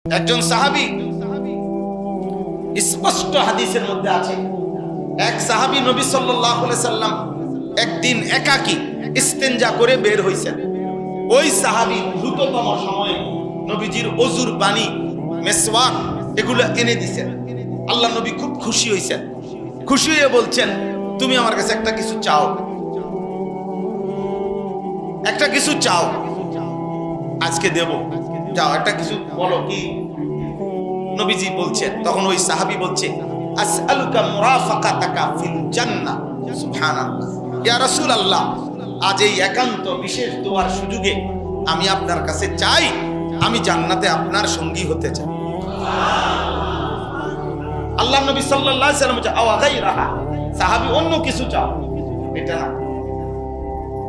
একজন সাহাবী, স্পষ্ট হাদিসের মধ্যে আছে, এক সাহাবী নবী সাল্লাল্লাহু আলাইহি সাল্লাম একদিন একাকী ইস্তেঞ্জা করে বের হইছেন। ওই সাহাবী দ্রুততম সময়ে নবীজির ওযুর পানি, মেসওয়াক এগুলো এনে দিয়েছেন। আল্লাহ নবী খুব খুশি হইছেন। খুশি হয়ে বলছেন, তুমি আমার কাছে একটা কিছু চাও, একটা কিছু চাও, আজকে দেব, যাও একটা কিছু বলো। কি? নবীজি বলছেন, তখন ওই সাহাবী বলছে, আসআলুকা মুরাফাকাতাকা ফিল জান্নাহ। সুবহানাল্লাহ, ইয়া রাসূলুল্লাহ, আজ এই একান্ত বিশেষ দোয়ার সুযোগে আমি আপনার কাছে চাই, আমি জান্নাতে আপনার সঙ্গী হতে চাই। আল্লাহ নবী সাল্লাল্লাহু আলাইহি ওয়াসাল্লাম বলেন, আওয়া গায়রাহা, সাহাবী অন্য কিছু চাও, এটা না।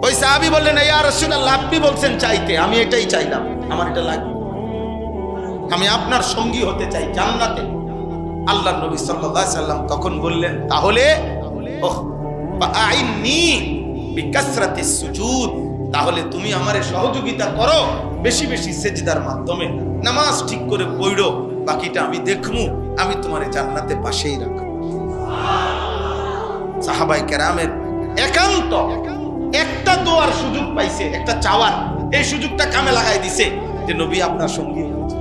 ওই সাহাবী বললেন, ইয়া রাসূলুল্লাহ, আপনি বলছেন চাইতে, আমি এটাই চাইলাম, আমার এটা লাগবে, আমি আপনার সঙ্গী হতে চাই জান্নাতে। আল্লাহ নবী সাল্লাল্লাহু আলাইহি ওয়াসাল্লাম তখন বললেন, তাহলে ওহ ফাআইন্নি বিকাসরাতিস সুজুদ, তাহলে তুমি আমারে সহযোগিতা করো বেশি বেশি সেজদার মাধ্যমে, নামাজ ঠিক করে পড়ো, বাকিটা আমি দেখমু, আমি তোমারে জান্নাতে পাশেই রাখব। সাহাবায়ে কেরামের একান্ত একটা দোয়ার সুযোগ পাইছে, একটা চাওয়ার, এই সুযোগটা কামে লাগাই দিছে যে নবী আপনার সঙ্গী হয়েছে।